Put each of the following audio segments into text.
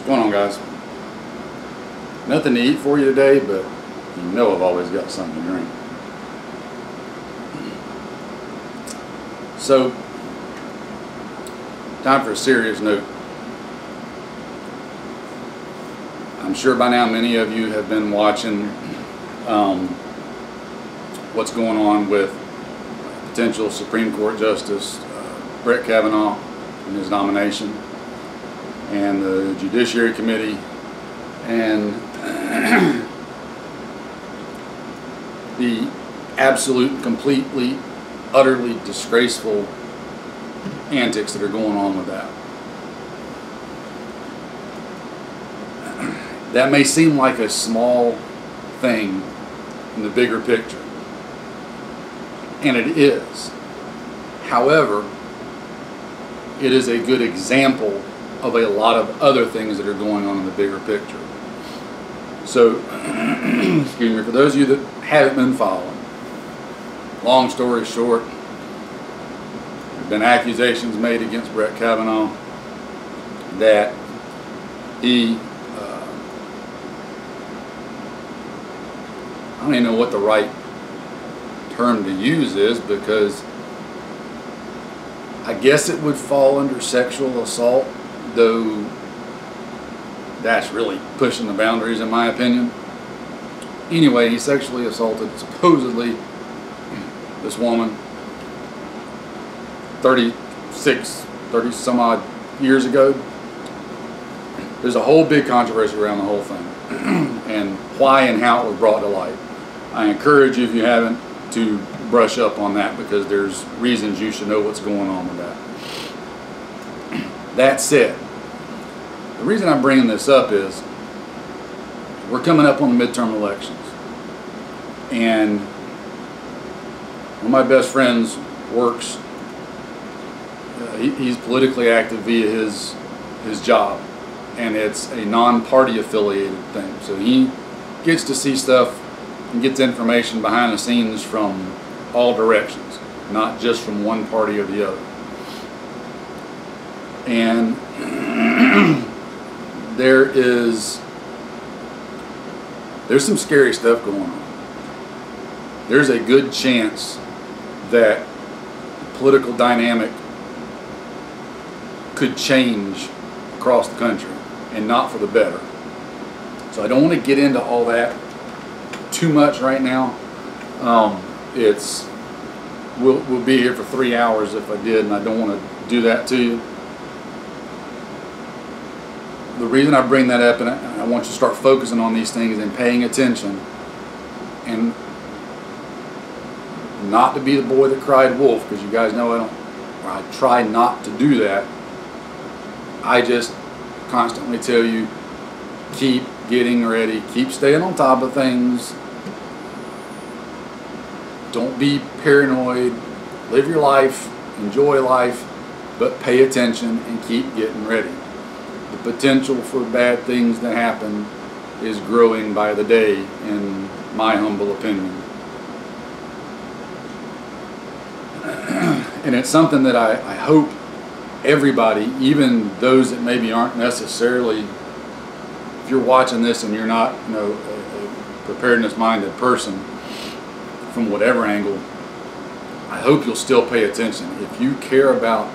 What's going on, guys? Nothing to eat for you today, but you know I've always got something to drink. So, time for a serious note. I'm sure by now many of you have been watching what's going on with potential Supreme Court Justice Brett Kavanaugh and his nomination, and the Judiciary Committee, and the absolute, completely, utterly disgraceful antics that are going on with that. That may seem like a small thing in the bigger picture, and it is. However, it is a good example of a lot of other things that are going on in the bigger picture. So, excuse me, for those of you that haven't been following, long story short, there have been accusations made against Brett Kavanaugh that he, I don't even know what the right term to use is, because I guess it would fall under sexual assault, though that's really pushing the boundaries in my opinion. Anyway, he sexually assaulted supposedly this woman 30 some odd years ago. There's a whole big controversy around the whole thing and why and how it was brought to light. I encourage you, if you haven't, to brush up on that, because there's reasons you should know what's going on with that. That said, the reason I'm bringing this up is we're coming up on the midterm elections, and one of my best friends works, he's politically active via his job, and it's a non-party affiliated thing, so he gets to see stuff and gets information behind the scenes from all directions, not just from one party or the other. And there's some scary stuff going on. There's a good chance that the political dynamic could change across the country, and not for the better. So I don't want to get into all that too much right now. We'll be here for 3 hours if I did, and I don't want to do that to you. The reason I bring that up, and I want you to start focusing on these things and paying attention, and not to be the boy that cried wolf, because you guys know I try not to do that. I just constantly tell you, keep getting ready, keep staying on top of things. Don't be paranoid, live your life, enjoy life, but pay attention and keep getting ready. The potential for bad things to happen is growing by the day, in my humble opinion. And it's something that I hope everybody, even those that maybe aren't necessarily, if you're watching this and you're not, a preparedness-minded person, from whatever angle, I hope you'll still pay attention. If you care about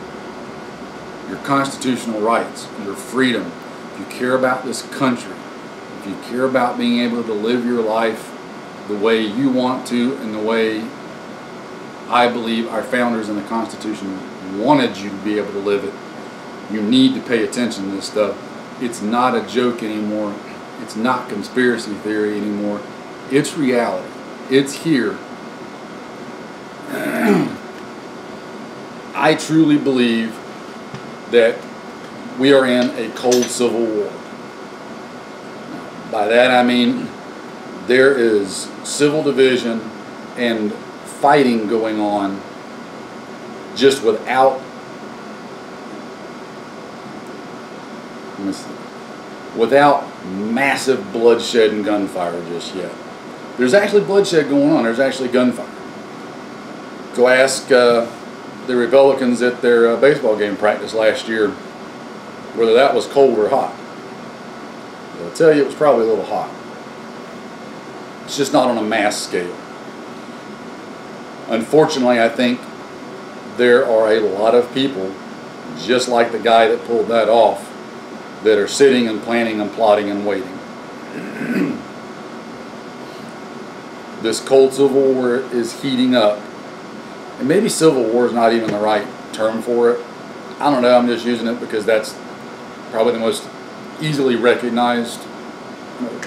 your constitutional rights, your freedom, if you care about this country, if you care about being able to live your life the way you want to, and the way I believe our founders in the Constitution wanted you to be able to live it, you need to pay attention to this stuff. It's not a joke anymore. It's not conspiracy theory anymore. It's reality. It's here. I truly believe that we are in a cold civil war. By that I mean there is civil division and fighting going on just without massive bloodshed and gunfire just yet. There's actually bloodshed going on. There's actually gunfire. Go ask the Republicans at their baseball game practice last year whether that was cold or hot. But I'll tell you, it was probably a little hot. It's just not on a mass scale. Unfortunately, I think there are a lot of people, just like the guy that pulled that off, that are sitting and planning and plotting and waiting. This cold civil war is heating up. And maybe civil war is not even the right term for it. I don't know, I'm just using it because that's probably the most easily recognized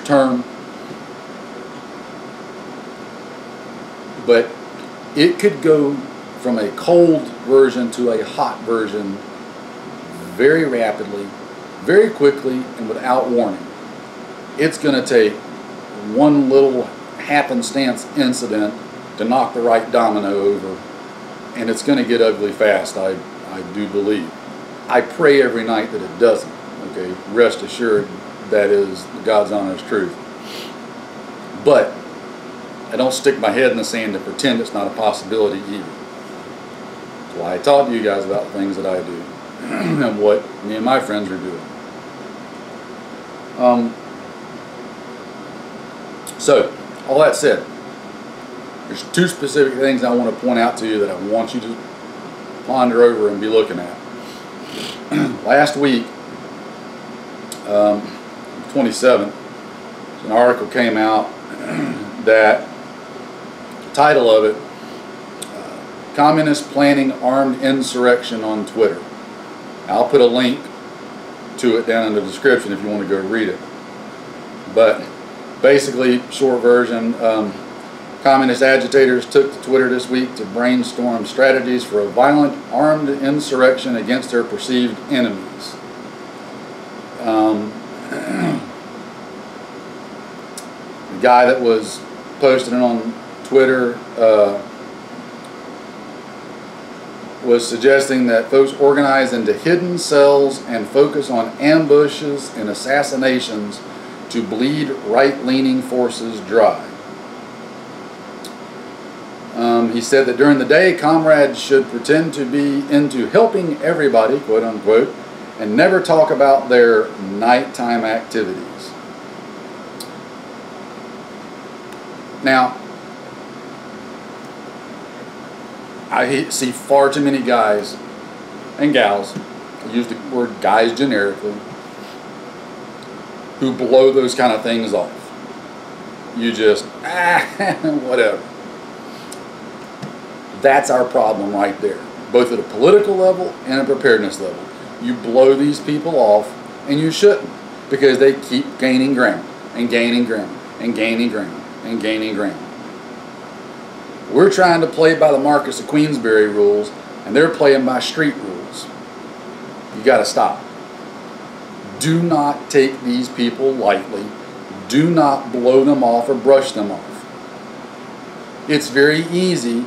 term. But it could go from a cold version to a hot version very rapidly, very quickly, and without warning. It's going to take one little happenstance incident to knock the right domino over, and it's going to get ugly fast, I do believe. I pray every night that it doesn't, okay? Rest assured, that is God's honest truth. But I don't stick my head in the sand to pretend it's not a possibility either. That's why I talk to you guys about things that I do and what me and my friends are doing. So, all that said, there's two specific things I want to point out to you that I want you to ponder over and be looking at. Last week, 27th, an article came out that the title of it, Communists Planning Armed Insurrection on Twitter. I'll put a link to it down in the description if you want to go read it. But basically, short version, communist agitators took to Twitter this week to brainstorm strategies for a violent armed insurrection against their perceived enemies. The guy that was posting it on Twitter was suggesting that folks organize into hidden cells and focus on ambushes and assassinations to bleed right-leaning forces dry. He said that during the day, comrades should pretend to be into helping everybody, quote unquote, and never talk about their nighttime activities. Now, I see far too many guys and gals, I use the word guys generically, who blow those kind of things off. You just, whatever. That's our problem right there, both at a political level and a preparedness level. You blow these people off, and you shouldn't, because they keep gaining ground, and gaining ground, and gaining ground, and gaining ground. We're trying to play by the Marcus of Queensberry rules, and they're playing by street rules. You got to stop. Do not take these people lightly. Do not blow them off or brush them off. It's very easy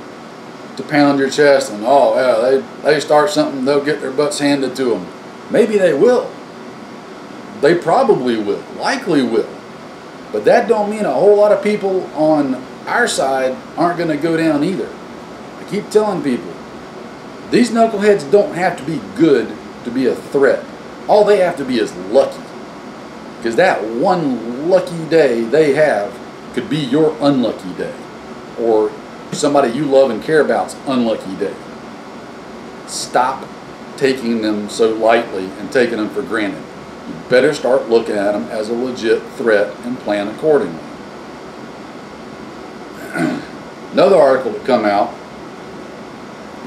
to pound your chest and, oh, yeah, they start something, they'll get their butts handed to them. Maybe they will. They probably will. Likely will. But that don't mean a whole lot of people on our side aren't going to go down either. I keep telling people, these knuckleheads don't have to be good to be a threat. All they have to be is lucky. Because that one lucky day they have could be your unlucky day. Or somebody you love and care about's unlucky day. Stop taking them so lightly and taking them for granted. You better start looking at them as a legit threat and plan accordingly. Another article that come out,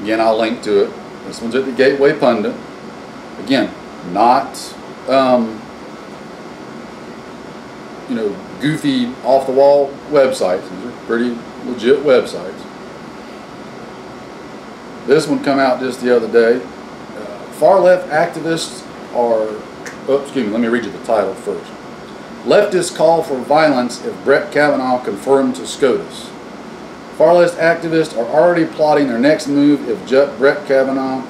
again I'll link to it, this one's at the Gateway Pundit, again not goofy off the wall websites. These are pretty legit websites. This one come out just the other day. Far left activists are, let me read you the title first. Leftists call for violence if Brett Kavanaugh confirmed to SCOTUS. Far left activists are already plotting their next move if Judge Brett Kavanaugh,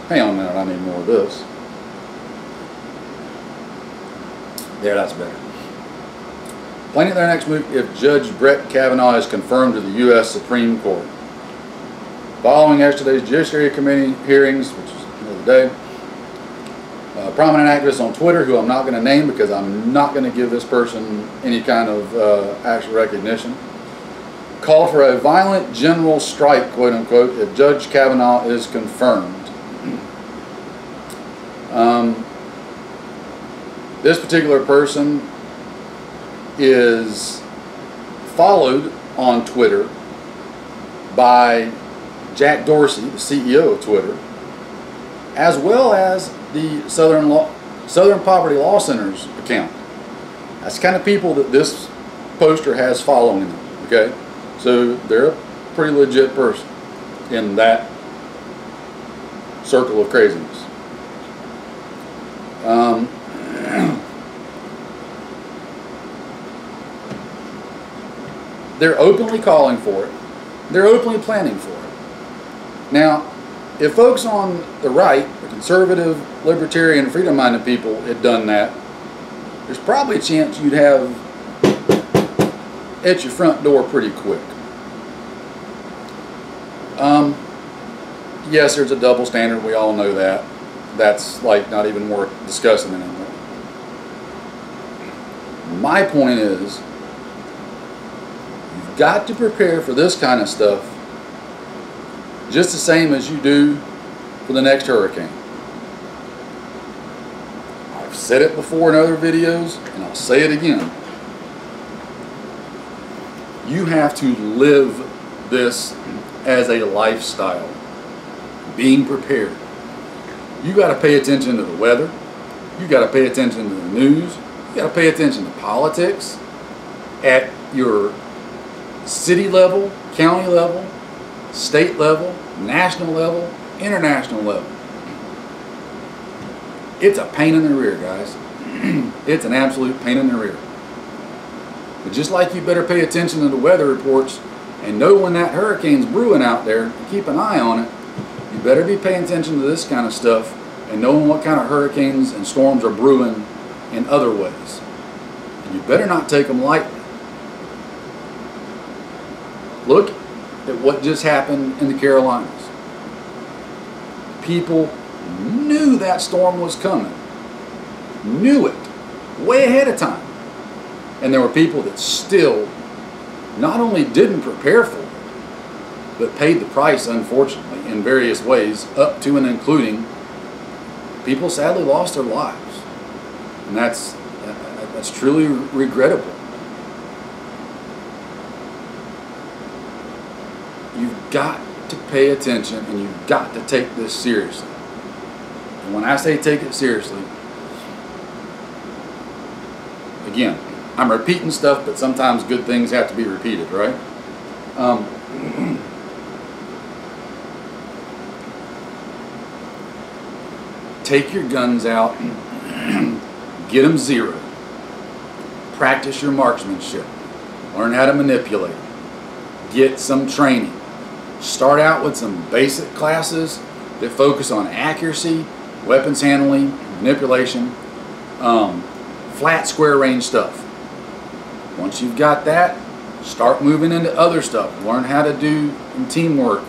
hang on a minute, I need more of this. There, that's better. Planning their next move if Judge Brett Kavanaugh is confirmed to the U.S. Supreme Court. Following yesterday's Judiciary Committee hearings, which was the other day, prominent activist on Twitter, who I'm not going to name because I'm not going to give this person any kind of actual recognition, called for a violent general strike, quote unquote, if Judge Kavanaugh is confirmed. This particular person is followed on Twitter by Jack Dorsey, the CEO of Twitter, as well as the Southern Poverty Law Center's account. That's the kind of people that this poster has following them, okay? So they're a pretty legit person in that circle of craziness. They're openly calling for it. They're openly planning for it. Now, if folks on the right, the conservative, libertarian, freedom-minded people had done that, there's probably a chance you'd have at your front door pretty quick. Yes, there's a double standard. We all know that. That's like not even worth discussing anymore. My point is, you've got to prepare for this kind of stuff just the same as you do for the next hurricane. I've said it before in other videos, and I'll say it again. You have to live this as a lifestyle, being prepared. You got to pay attention to the weather. You got to pay attention to the news. You got to pay attention to politics at your city level, county level, state level, national level, international level. It's a pain in the rear, guys. It's an absolute pain in the rear. But just like you better pay attention to the weather reports and know when that hurricane's brewing out there and keep an eye on it, you better be paying attention to this kind of stuff and knowing what kind of hurricanes and storms are brewing in other ways. And you better not take them lightly. Look at what just happened in the Carolinas. People knew that storm was coming. Knew it way ahead of time. And there were people that still not only didn't prepare for it, but paid the price, unfortunately, in various ways, up to and including people sadly lost their lives. And that's truly regrettable. You've got to pay attention, and you've got to take this seriously. And when I say take it seriously, again, I'm repeating stuff, but sometimes good things have to be repeated, right? Take your guns out, get them zero. Practice your marksmanship. Learn how to manipulate. Get some training. Start out with some basic classes that focus on accuracy, weapons handling, manipulation, flat square range stuff. Once you've got that, start moving into other stuff. Learn how to do teamwork.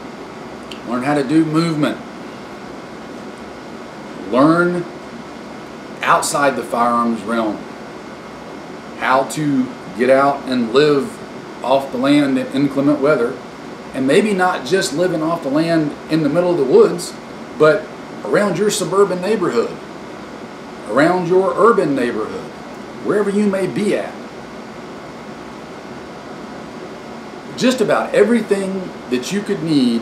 Learn how to do movement. Learn outside the firearms realm how to get out and live off the land in inclement weather, and maybe not just living off the land in the middle of the woods, but around your suburban neighborhood, around your urban neighborhood, wherever you may be at. Just about everything that you could need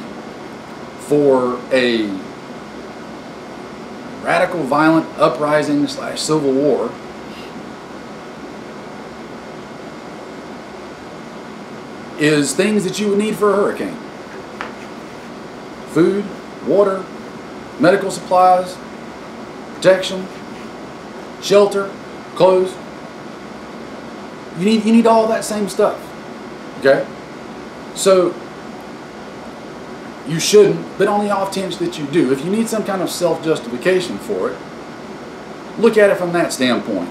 for a radical violent uprising / civil war is things that you would need for a hurricane. Food, water, medical supplies, protection, shelter, clothes. You need all that same stuff. Okay? So you shouldn't, but on the off chance that you do, if you need some kind of self-justification for it, look at it from that standpoint.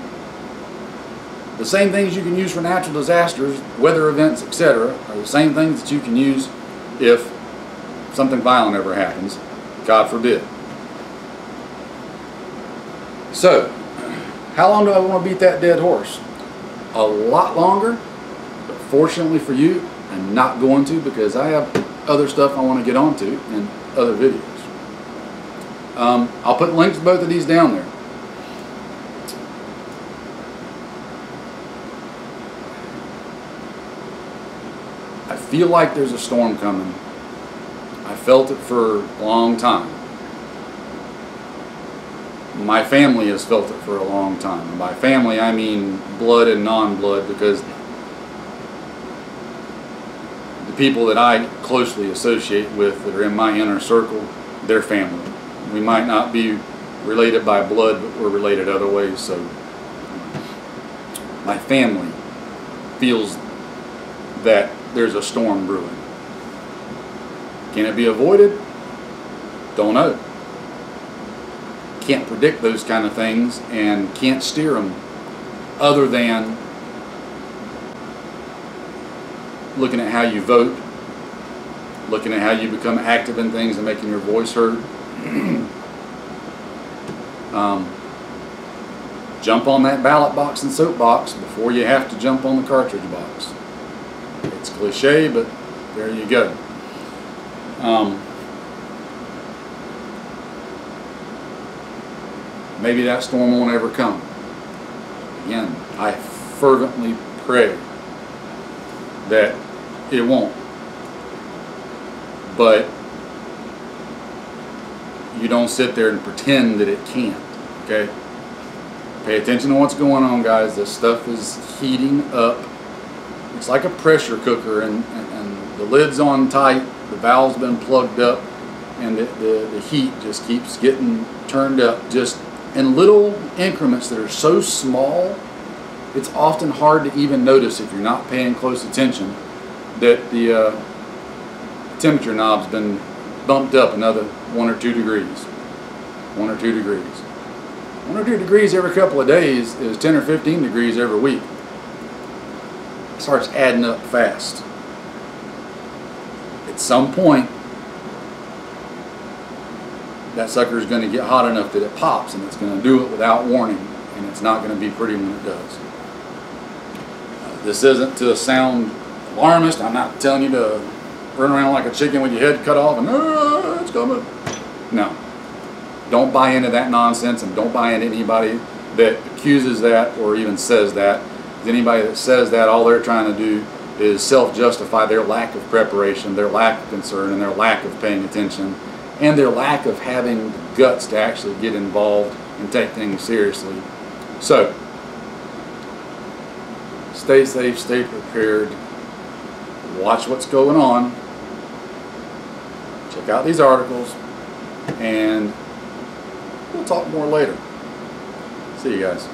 The same things you can use for natural disasters, weather events, etc., are the same things that you can use if something violent ever happens, God forbid. So, how long do I want to beat that dead horse? A lot longer, but fortunately for you, I'm not going to, because I have other stuff I want to get onto in other videos. I'll put links to both of these down there. I feel like there's a storm coming. I felt it for a long time. My family has felt it for a long time. And by family, I mean blood and non-blood, because the people that I closely associate with that are in my inner circle, they're family. We might not be related by blood, but we're related other ways. So my family feels that there's a storm brewing. Can it be avoided? Don't know. Can't predict those kind of things and can't steer them, other than looking at how you vote, looking at how you become active in things and making your voice heard. Jump on that ballot box and soapbox before you have to jump on the cartridge box. It's cliche, but there you go. Maybe that storm won't ever come. Again, I fervently pray that it won't. But you don't sit there and pretend that it can't. Okay? Pay attention to what's going on, guys. This stuff is heating up. It's like a pressure cooker, and the lid's on tight, the valve's been plugged up, and the heat just keeps getting turned up, just in little increments that are so small, it's often hard to even notice, if you're not paying close attention, that the temperature knob's been bumped up another 1 or 2 degrees. 1 or 2 degrees. 1 or 2 degrees every couple of days is 10 or 15 degrees every week. It starts adding up fast. At some point, that sucker is going to get hot enough that it pops, and it's going to do it without warning, and it's not going to be pretty when it does. This isn't to sound alarmist. I'm not telling you to run around like a chicken with your head cut off and it's coming. No. Don't buy into that nonsense, and don't buy into anybody that accuses that or even says that. Anybody that says that, all they're trying to do is self-justify their lack of preparation, their lack of concern, and their lack of paying attention, and their lack of having the guts to actually get involved and take things seriously. So, stay safe, stay prepared, watch what's going on, check out these articles, and we'll talk more later. See you guys.